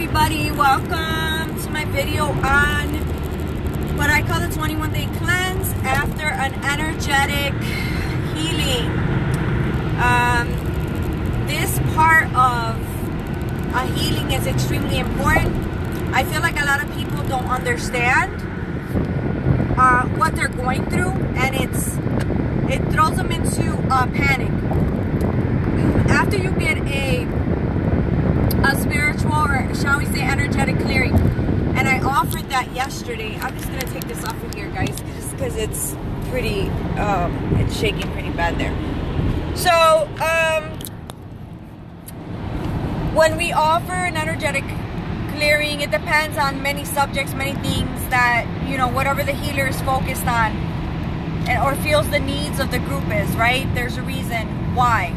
everybody, welcome to my video on what I call the 21-day cleanse after an energetic healing. This part of a healing is extremely important. I feel like a lot of people don't understand what they're going through, and it throws them into panic. After you get a spiritual, or shall we say energetic clearing, and I offered that yesterday. I'm just gonna take this off of here, guys, just because it's pretty it's shaking pretty bad there. So when we offer an energetic clearing, it depends on many subjects, many things that, you know, whatever the healer is focused on or feels the needs of the group is, right? There's a reason why.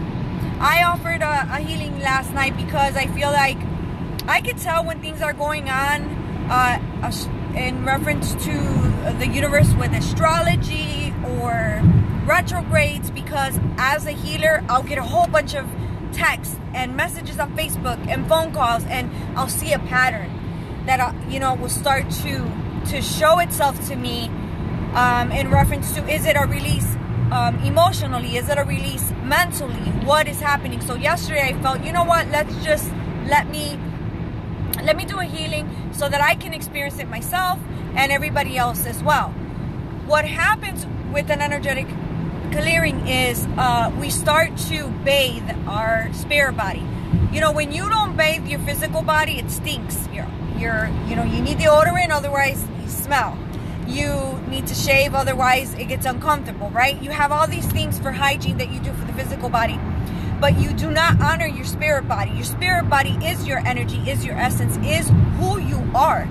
I offered a healing last night because I feel like I could tell when things are going on in reference to the universe with astrology or retrogrades, because as a healer, I'll get a whole bunch of texts and messages on Facebook and phone calls, and I'll see a pattern that, will start to show itself to me in reference to, is it a release emotionally? Is it a release mentally? What is happening? So yesterday I felt, you know what, let me do a healing so that I can experience it myself and everybody else as well. What happens with an energetic clearing is we start to bathe our spirit body. You know, when you don't bathe your physical body, it stinks. You need deodorant, otherwise you smell. You need to shave, otherwise it gets uncomfortable, right? You have all these things for hygiene that you do for the physical body, but you do not honor your spirit body. Your spirit body is your energy, is your essence, is who you are.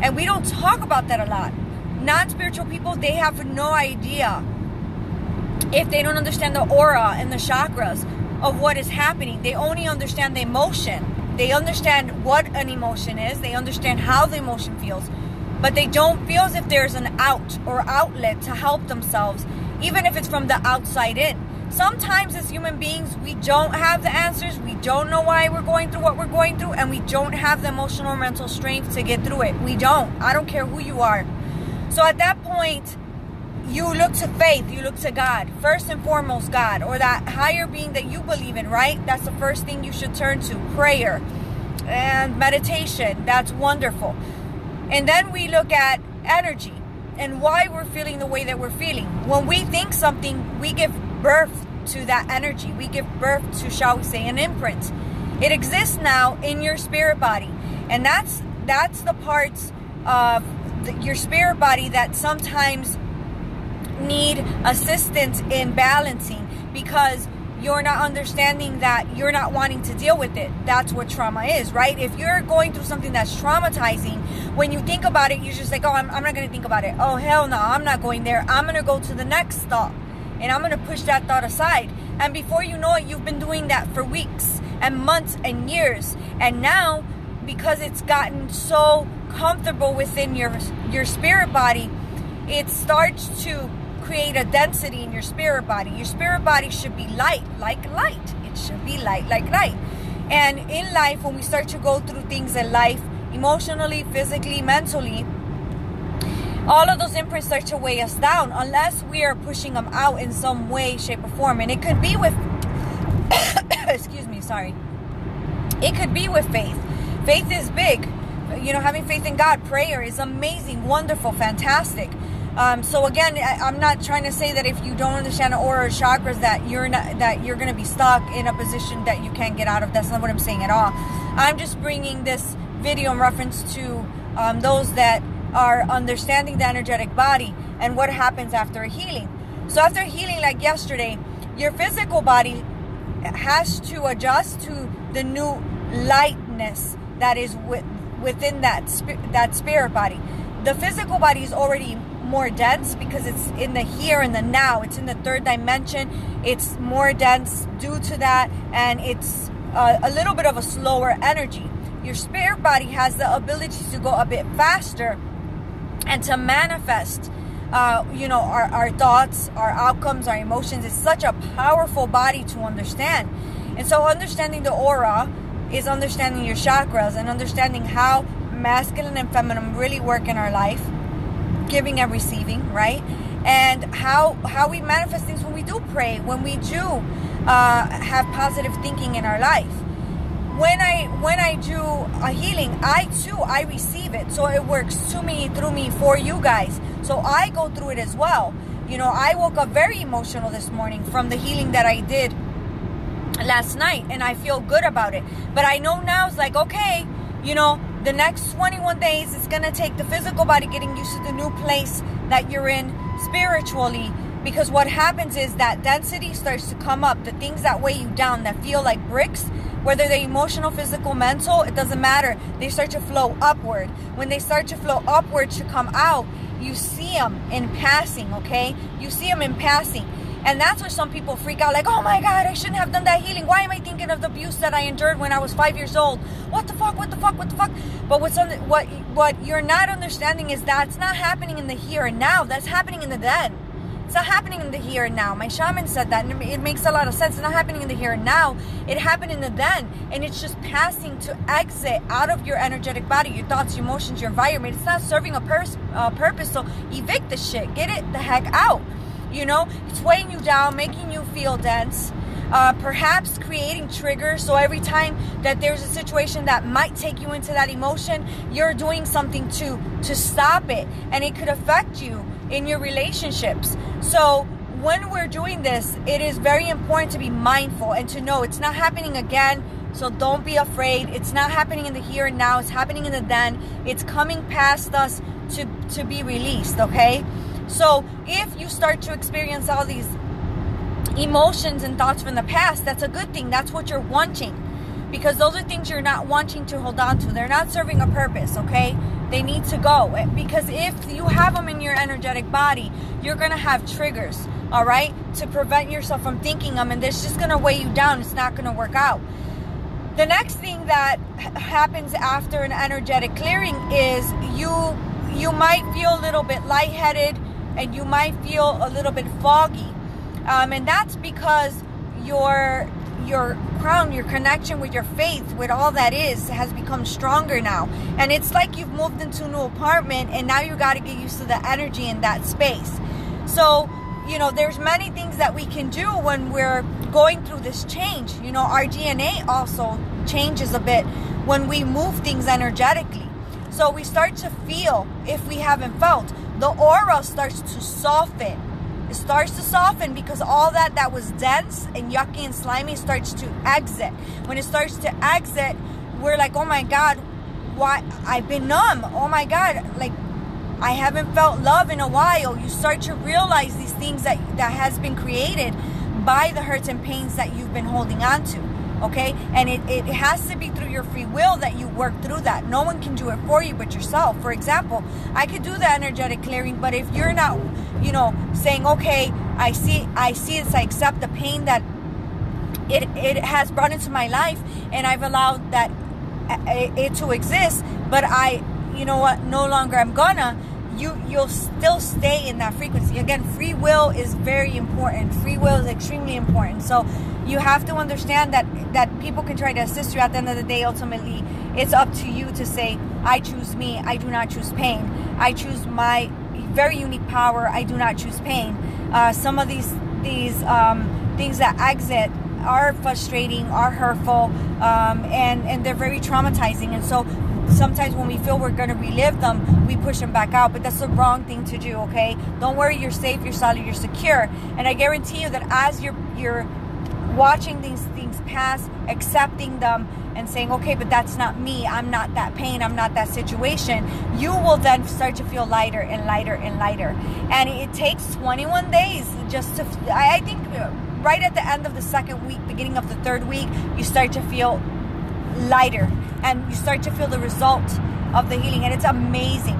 And we don't talk about that a lot. Non-spiritual people, they have no idea, if they don't understand the aura and the chakras of what is happening. They only understand the emotion. They understand what an emotion is. They understand how the emotion feels. But they don't feel as if there's an out or outlet to help themselves, even if it's from the outside in. Sometimes as human beings, we don't have the answers. We don't know why we're going through what we're going through, and we don't have the emotional or mental strength to get through it. We don't. I don't care who you are. So at that point, you look to faith, you look to God. First and foremost, God, or that higher being that you believe in, right? That's the first thing you should turn to. Prayer and meditation. That's wonderful. And then we look at energy and why we're feeling the way that we're feeling. When we think something, we give birth to that energy. We give birth to, shall we say, an imprint. It exists now in your spirit body. And that's the parts of your spirit body that sometimes need assistance in balancing, because you're not understanding that, you're not wanting to deal with it. That's what trauma is, right? If you're going through something that's traumatizing, when you think about it, you're just like, oh, I'm not going to think about it. Oh, hell no, I'm not going there. I'm going to go to the next thought, and I'm going to push that thought aside. And before you know it, you've been doing that for weeks and months and years. And now, because it's gotten so comfortable within your spirit body, it starts to create a density in your spirit body. Your spirit body should be light like light. It should be light like light. And in life, when we start to go through things in life, emotionally, physically, mentally, all of those imprints start to weigh us down unless we are pushing them out in some way, shape, or form. And it could be with excuse me, sorry. It could be with faith. Faith is big. You know, having faith in God, prayer is amazing, wonderful, fantastic. So again, I'm not trying to say that if you don't understand the aura or chakras that you're going to be stuck in a position that you can't get out of. That's not what I'm saying at all. I'm just bringing this video in reference to those that are understanding the energetic body and what happens after a healing. So after healing, like yesterday, your physical body has to adjust to the new lightness that is within that spirit body. The physical body is already more dense because it's in the here and the now. It's in the third dimension. It's more dense due to that, and it's a little bit of a slower energy. Your spirit body has the ability to go a bit faster and to manifest our thoughts, our outcomes, our emotions. It's such a powerful body to understand. And so understanding the aura is understanding your chakras and understanding how masculine and feminine really work in our life, giving and receiving, right? And how we manifest things when we do pray, when we do have positive thinking in our life. When I do a healing, I receive it. So it works to me, through me, for you guys. So I go through it as well. You know, I woke up very emotional this morning from the healing that I did last night, and I feel good about it. But I know now it's like, okay, you know, the next 21 days it's going to take the physical body getting used to the new place that you're in spiritually, because what happens is that density starts to come up. The things that weigh you down, that feel like bricks, whether they're emotional, physical, mental, it doesn't matter. They start to flow upward. When they start to flow upward to come out, you see them in passing, okay? You see them in passing. And that's where some people freak out, like, oh my God, I shouldn't have done that healing. Why am I thinking of the abuse that I endured when I was 5 years old? What the fuck, what the fuck, what the fuck? But what you're not understanding is that's not happening in the here and now. That's happening in the then. It's not happening in the here and now. My shaman said that, and it makes a lot of sense. It's not happening in the here and now. It happened in the then, and it's just passing to exit out of your energetic body, your thoughts, your emotions, your environment. It's not serving a purpose, so evict the shit. Get it the heck out. You know, it's weighing you down, making you feel dense, perhaps creating triggers. So every time that there's a situation that might take you into that emotion, you're doing something to stop it, and it could affect you in your relationships. So when we're doing this, it is very important to be mindful and to know it's not happening again. So don't be afraid. It's not happening in the here and now. It's happening in the then. It's coming past us to be released, okay? So if you start to experience all these emotions and thoughts from the past, that's a good thing. That's what you're wanting, because those are things you're not wanting to hold on to. They're not serving a purpose, okay? They need to go, because if you have them in your energetic body, you're going to have triggers, all right, to prevent yourself from thinking them, and it's just going to weigh you down. It's not going to work out. The next thing that happens after an energetic clearing is you might feel a little bit lightheaded, and you might feel a little bit foggy, and that's because your crown, your connection with your faith, with all that is, has become stronger now. And it's like you've moved into a new apartment, and now you got to get used to the energy in that space. So, you know, there's many things that we can do when we're going through this change. You know, our DNA also changes a bit when we move things energetically. So we start to feel, if we haven't felt, the aura starts to soften. It starts to soften because all that was dense and yucky and slimy starts to exit. When it starts to exit, we're like, oh my God, why? I've been numb. Oh my God, like I haven't felt love in a while. You start to realize these things that has been created by the hurts and pains that you've been holding on to. Okay, and it has to be through your free will that you work through that. No one can do it for you but yourself. For example, I could do the energetic clearing, but if you're not, you know, saying, okay, I see this, I accept the pain that it has brought into my life, and I've allowed that it to exist, but you know what, no longer I'm gonna, you'll still stay in that frequency. Again, free will is very important. Free will is extremely important. So you have to understand that people can try to assist you. At the end of the day, ultimately, it's up to you to say, I choose me. I do not choose pain. I choose my very unique power. I do not choose pain. Some of these things that exit are frustrating, are hurtful, and they're very traumatizing. And so sometimes when we feel we're going to relive them, we push them back out, but that's the wrong thing to do, okay? Don't worry, you're safe, you're solid, you're secure. And I guarantee you that as you're watching these things pass, accepting them, and saying, okay, but that's not me, I'm not that pain, I'm not that situation, you will then start to feel lighter and lighter and lighter. And it takes 21 days just to, I think right at the end of the second week, beginning of the third week, you start to feel lighter, and you start to feel the result of the healing, and it's amazing.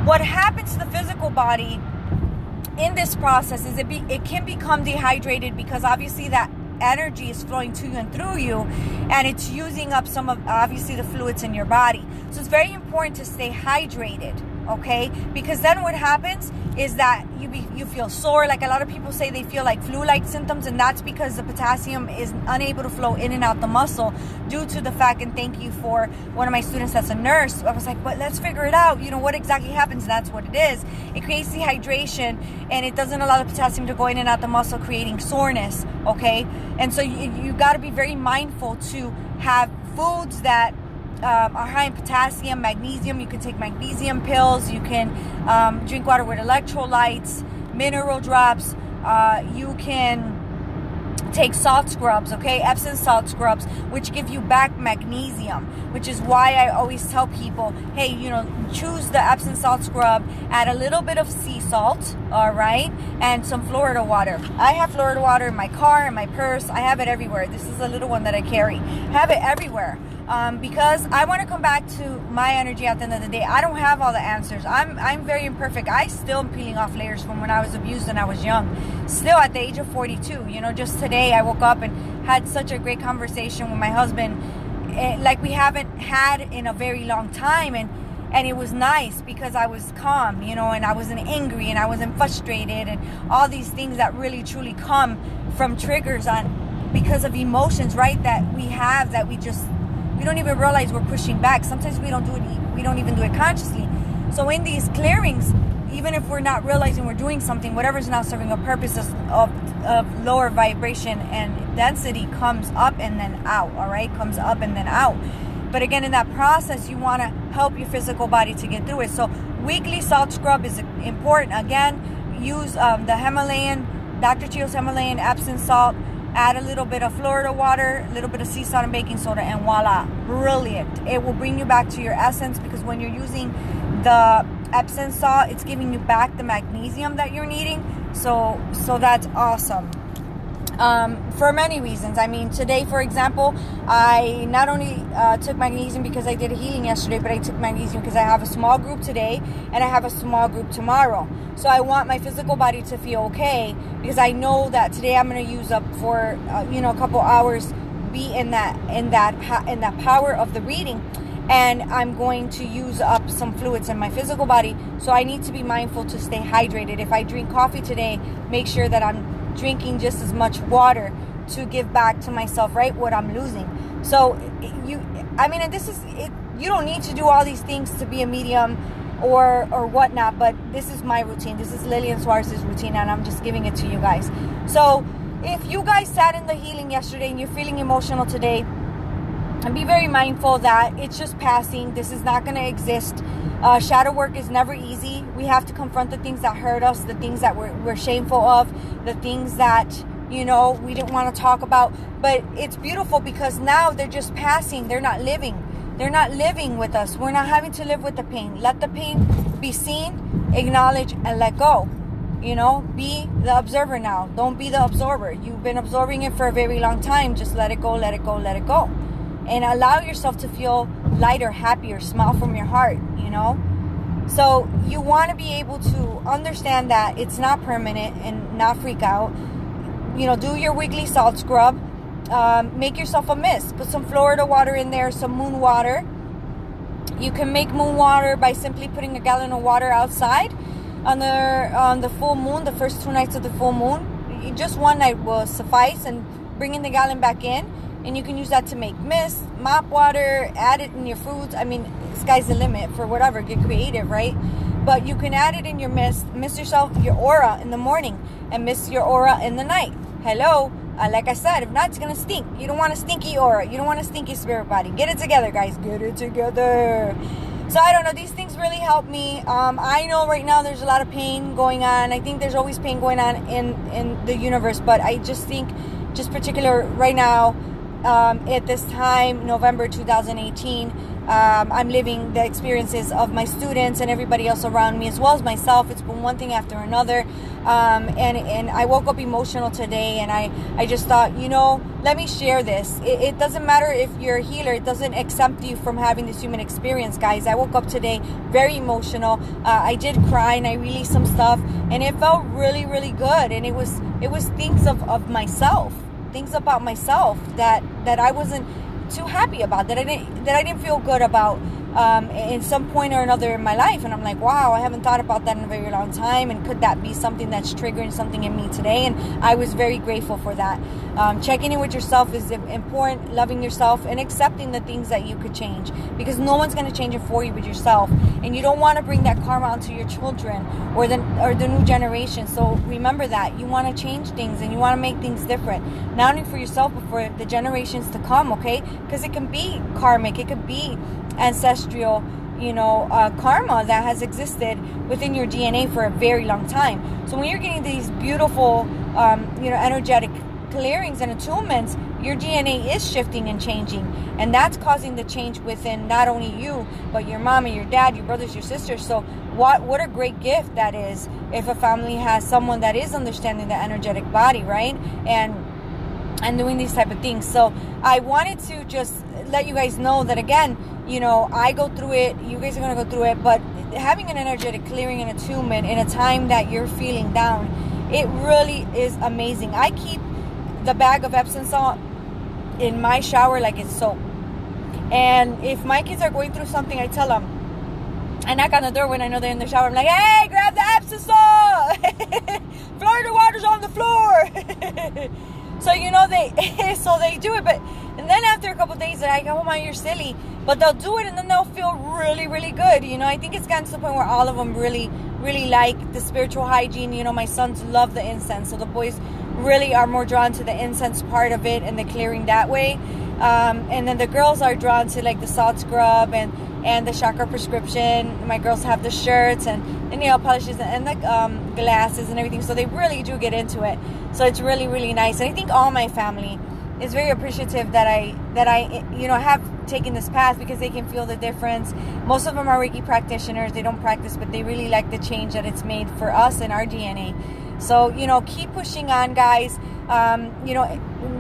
What happens to the physical body in this process is it can become dehydrated, because obviously that energy is flowing to you and through you, and it's using up some of obviously the fluids in your body. So it's very important to stay hydrated, okay? Because then what happens is that you feel sore. Like a lot of people say they feel like flu-like symptoms, and that's because the potassium is unable to flow in and out the muscle due to the fact, and thank you for one of my students that's a nurse. I was like, but let's figure it out. What exactly happens? And that's what it is. It creates dehydration, and it doesn't allow the potassium to go in and out the muscle, creating soreness, okay? And so you got to be very mindful to have foods that are high in potassium, magnesium. You can take magnesium pills. You can drink water with electrolytes, mineral drops. You can take salt scrubs, okay? Epsom salt scrubs, which give you back magnesium, which is why I always tell people, hey, choose the Epsom salt scrub, add a little bit of sea salt, all right, and some Florida water. I have Florida water in my car, in my purse. I have it everywhere. This is a little one that I carry. Have it everywhere. Because I want to come back to my energy at the end of the day. I don't have all the answers. I'm very imperfect. I still am peeling off layers from when I was abused and I was young. Still at the age of 42. Just today I woke up and had such a great conversation with my husband, like we haven't had in a very long time. And it was nice because I was calm, and I wasn't angry and I wasn't frustrated, and all these things that really truly come from triggers because of emotions, right? That we have, that we don't even realize we're pushing back. Sometimes we don't even do it consciously. So in these clearings, even if we're not realizing we're doing something, whatever's not serving a purpose of lower vibration and density comes up and then out, all right? Comes up and then out. But again, in that process, you want to help your physical body to get through it. So weekly salt scrub is important. Again, use the Himalayan, Dr. Chio's Himalayan Epsom salt. Add a little bit of Florida water, a little bit of sea salt and baking soda, and voila, brilliant. It will bring you back to your essence, because when you're using the Epsom salt, it's giving you back the magnesium that you're needing. So that's awesome. For many reasons. I mean, today, for example, I not only took magnesium because I did a healing yesterday, but I took magnesium because I have a small group today and I have a small group tomorrow. So I want my physical body to feel okay, because I know that today I'm going to use up for a couple hours, be in that power of the reading, and I'm going to use up some fluids in my physical body. So I need to be mindful to stay hydrated. If I drink coffee today, make sure that I'm drinking just as much water to give back to myself, right, what I'm losing. So and this is it. You don't need to do all these things to be a medium or whatnot, but this is my routine. This is Lillian Suarez's routine, and I'm just giving it to you guys. So if you guys sat in the healing yesterday and you're feeling emotional today, and be very mindful that it's just passing. This is not going to exist. Shadow work is never easy. We have to confront the things that hurt us, the things that we're shameful of, the things that we didn't want to talk about. But it's beautiful because now they're just passing. They're not living. They're not living with us. We're not having to live with the pain. Let the pain be seen, acknowledge, and let go. Be the observer now. Don't be the absorber. You've been absorbing it for a very long time. Just let it go, let it go, let it go. And allow yourself to feel lighter, happier, smile from your heart, So you want to be able to understand that it's not permanent and not freak out. Do your weekly salt scrub. Make yourself a mist. Put some Florida water in there, some moon water. You can make moon water by simply putting a gallon of water outside on the full moon, the first 2 nights of the full moon. Just one night will suffice, and bringing the gallon back in. And you can use that to make mist, mop water, add it in your foods. I mean, sky's the limit for whatever. Get creative, right? But you can add it in your mist yourself, your aura in the morning, and mist your aura in the night. Hello? Like I said, if not, it's going to stink. You don't want a stinky aura. You don't want a stinky spirit body. Get it together, guys. Get it together. So I don't know. These things really help me. I know right now there's a lot of pain going on. I think there's always pain going on in the universe. But I just think, just particular right now, at this time, November 2018, I'm living the experiences of my students and everybody else around me, as well as myself. It's been one thing after another, and I woke up emotional today, and I just thought, let me share this. It doesn't matter if you're a healer. It doesn't exempt you from having this human experience, guys. I woke up today very emotional. I did cry, and I released some stuff, and it felt really, really good. And it was things of myself, things about myself that I wasn't too happy about, that I didn't feel good about in some point or another in my life, and I'm like, wow, I haven't thought about that in a very long time, and could that be something that's triggering something in me today? And I was very grateful for that. Checking in with yourself is important, loving yourself and accepting the things that you could change, because no one's going to change it for you but yourself, and you don't want to bring that karma onto your children or the new generation. So remember that you want to change things and you want to make things different, not only for yourself but for the generations to come, okay? Because it can be karmic, it could be ancestral, karma that has existed within your DNA for a very long time. So when you're getting these beautiful, energetic clearings and attunements, your DNA is shifting and changing, and that's causing the change within not only you, but your mom and your dad, your brothers, your sisters. So what a great gift that is if a family has someone that is understanding the energetic body, right? And doing these type of things. So I wanted to just let you guys know that, again, I go through it, you guys are going to go through it, but having an energetic clearing and attunement in a time that you're feeling down, it really is amazing. I keep the bag of Epsom salt in my shower like it's soap. And if my kids are going through something, I tell them, I knock on the door when I know they're in the shower. I'm like, hey, grab the Epsom salt. Florida water's on the floor. So, they do it. And then after a couple of days, they're like, oh, Mom, you're silly. But they'll do it, and then they'll feel really, really good. I think it's gotten to the point where all of them really, really like the spiritual hygiene. My sons love the incense. So the boys really are more drawn to the incense part of it and the clearing that way. And then the girls are drawn to like the salt scrub and the chakra prescription. My girls have the shirts and the nail polishes and the glasses and everything. So they really do get into it. So it's really, really nice. And I think all my family is very appreciative that I have taken this path, because they can feel the difference. Most of them are Reiki practitioners. They don't practice, but they really like the change that it's made for us in our DNA. So, keep pushing on, guys.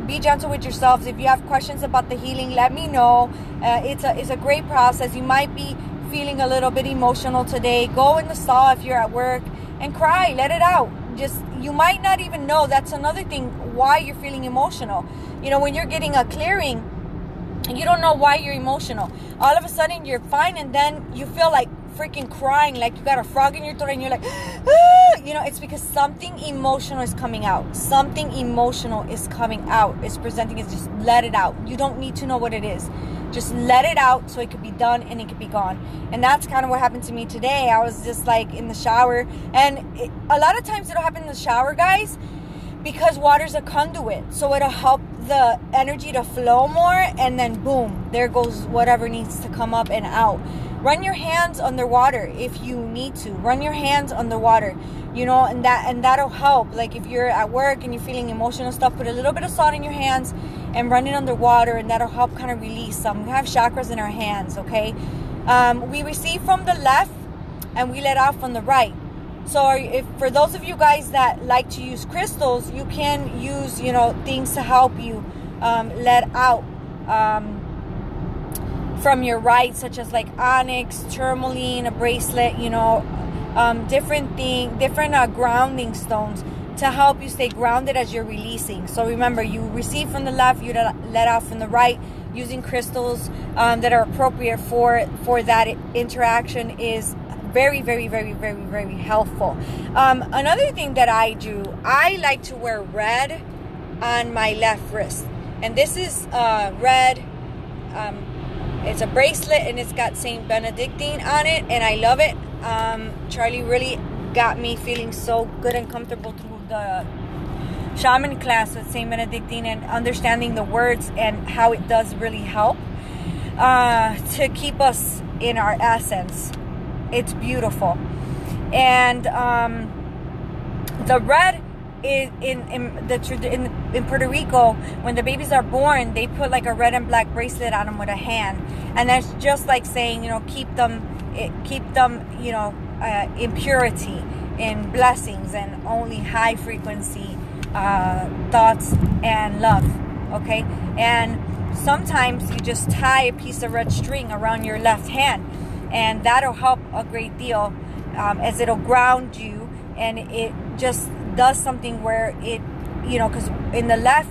Be gentle with yourselves. If you have questions about the healing, let me know. It's a great process. You might be feeling a little bit emotional today. Go in the stall if you're at work and cry. Let it out. You might not even know. That's another thing, why you're feeling emotional. When you're getting a clearing, you don't know why you're emotional. All of a sudden, you're fine, and then you feel like freaking crying, like you got a frog in your throat, and you're like, ah! It's because something emotional is coming out. Something emotional is coming out. It's presenting. It's just let it out. You don't need to know what it is. Just let it out so it could be done and it could be gone. And that's kind of what happened to me today. I was just like in the shower, and a lot of times it'll happen in the shower, guys, because water's a conduit. So it'll help the energy to flow more, and then boom, there goes whatever needs to come up and out. Run your hands underwater if you need to. Run your hands underwater, and that'll help. Like if you're at work and you're feeling emotional stuff, put a little bit of salt in your hands and run it underwater, and that'll help kind of release some. We have chakras in our hands, okay? We receive from the left and we let out from the right. So if for those of you guys that like to use crystals, you can use, things to help you let out from your right, such as like onyx, tourmaline, a bracelet, different grounding stones to help you stay grounded as you're releasing. So remember, you receive from the left, you let out from the right. Using crystals that are appropriate for that interaction is very, very, very, very, very helpful. Another thing that I do, I like to wear red on my left wrist. And this is red. It's a bracelet, and it's got Saint Benedictine on it, and I love it. Charlie really got me feeling so good and comfortable through the shaman class with Saint Benedictine, and understanding the words and how it does really help to keep us in our essence. It's beautiful. And the red is in Puerto Rico, when the babies are born, they put like a red and black bracelet on them with a hand, and that's just like saying, keep them in purity, in blessings, and only high frequency thoughts and love. Okay. And sometimes you just tie a piece of red string around your left hand, and that'll help a great deal, as it'll ground you, and it just does something where it, because in the left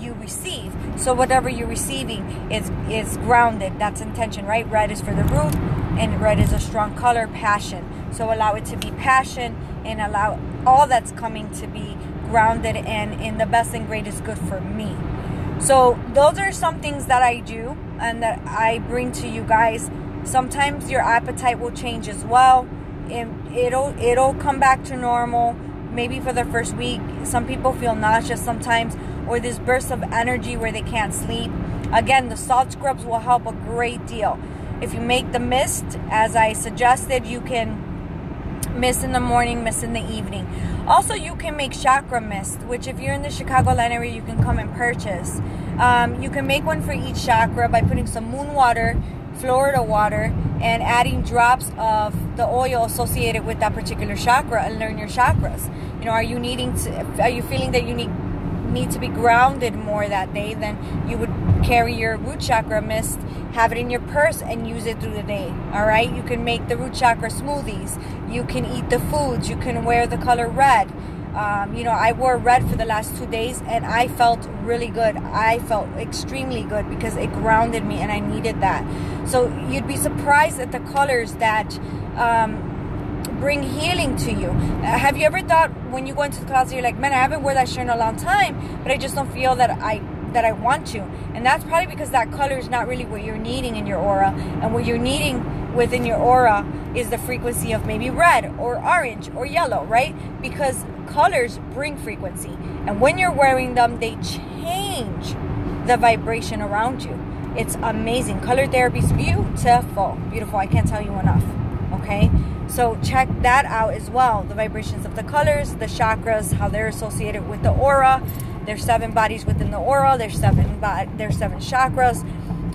you receive. So whatever you're receiving is grounded. That's intention, right? Red is for the root, and red is a strong color, passion. So allow it to be passion, and allow all that's coming to be grounded and in the best and greatest good for me. So those are some things that I do and that I bring to you guys. Sometimes your appetite will change as well. It'll come back to normal. Maybe for the first week, some people feel nauseous sometimes, or this burst of energy where they can't sleep. Again, the salt scrubs will help a great deal. If you make the mist, as I suggested, you can mist in the morning, mist in the evening. Also, you can make chakra mist, which if you're in the Chicagoland area, you can come and purchase. You can make one for each chakra by putting some moon water, Florida water, and adding drops of the oil associated with that particular chakra, and learn your chakras. You know, are you feeling that you need to be grounded more that day? Then you would carry your root chakra mist, have it in your purse, and use it through the day. All right, you can make the root chakra smoothies. You can eat the foods. You can wear the color red. I wore red for the last 2 days, and I felt really good. I felt extremely good because it grounded me, and I needed that. So you'd be surprised at the colors that bring healing to you. Have you ever thought when you go into the closet, you're like, man, I haven't worn that shirt in a long time, but I just don't feel that I want to. And that's probably because that color is not really what you're needing in your aura. And what you're needing within your aura is the frequency of maybe red or orange or yellow, right? Because colors bring frequency. And when you're wearing them, they change the vibration around you. It's amazing. Color therapy is beautiful. Beautiful. I can't tell you enough. Okay? So check that out as well. The vibrations of the colors, the chakras, how they're associated with the aura. There's 7 bodies within the aura. There's 7 chakras.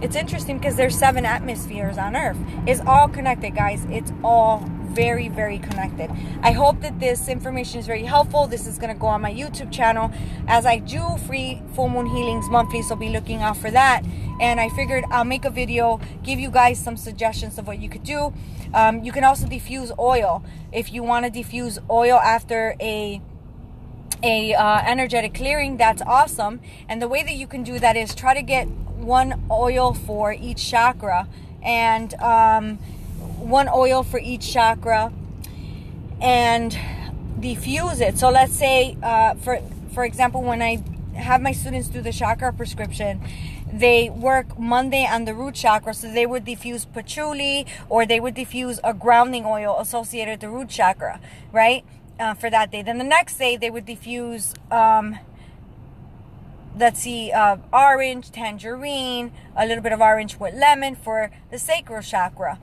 It's interesting because there's 7 atmospheres on Earth. It's all connected, guys. It's all very, very connected. I hope that this information is very helpful. This is going to go on my YouTube channel as I do free full moon healings monthly, so be looking out for that. And I figured I'll make a video, give you guys some suggestions of what you could do. You can also diffuse oil. If you want to diffuse oil after a energetic clearing, that's awesome. And the way that you can do that is try to get 1 oil for each chakra, and 1 oil for each chakra, and diffuse it. So let's say for example, when I have my students do the chakra prescription, they work Monday on the root chakra, so they would diffuse patchouli, or they would diffuse a grounding oil associated with the root chakra, right? For that day. Then the next day they would diffuse orange, tangerine, a little bit of orange with lemon for the sacral chakra.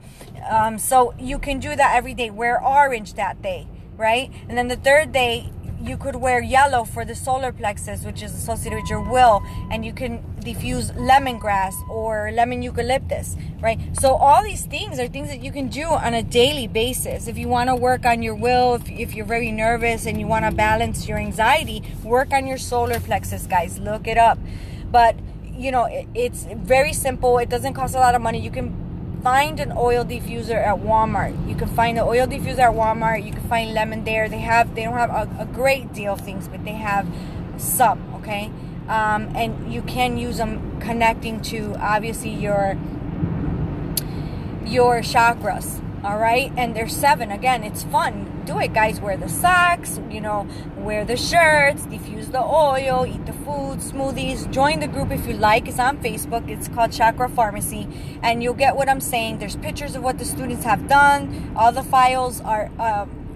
So you can do that every day. Wear orange that day, right? And then the third day you could wear yellow for the solar plexus, which is associated with your will, and you can diffuse lemongrass or lemon eucalyptus, right? So all these things are things that you can do on a daily basis. If you want to work on your will, if you're very nervous and you want to balance your anxiety, work on your solar plexus, guys. Look it up. But it's very simple. It doesn't cost a lot of money. You can find an oil diffuser at Walmart. You can find the oil diffuser at Walmart. You can find lemon there. They don't have a great deal of things, but they have some, okay? And you can use them connecting to obviously your chakras. All right, and there's 7. Again, it's fun. Do it, guys. Wear the socks, wear the shirts, diffuse the oil, eat the food, smoothies. Join the group if you like. It's on Facebook. It's called Chakra Pharmacy, and you'll get what I'm saying. There's pictures of what the students have done. All the files are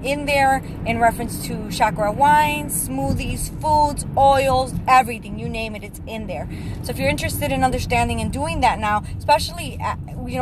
in there in reference to chakra wines, smoothies, foods, oils, everything, you name it, it's in there. So if you're interested in understanding and doing that now, especially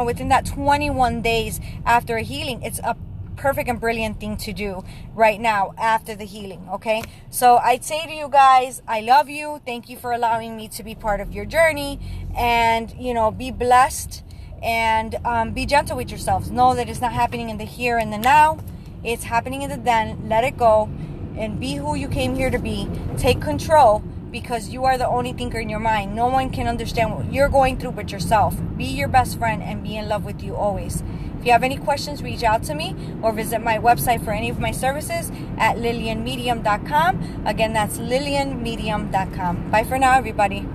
within that 21 days after a healing, it's a perfect and brilliant thing to do right now after the healing. Okay, so I'd say to you guys, I love you. Thank you for allowing me to be part of your journey, and be blessed, and be gentle with yourselves. Know that it's not happening in the here and the now. It's happening in the then. Let it go and be who you came here to be. Take control, because you are the only thinker in your mind. No one can understand what you're going through but yourself. Be your best friend and be in love with you always. If you have any questions, reach out to me or visit my website for any of my services at lillianmedium.com. Again, that's lillianmedium.com. Bye for now, everybody.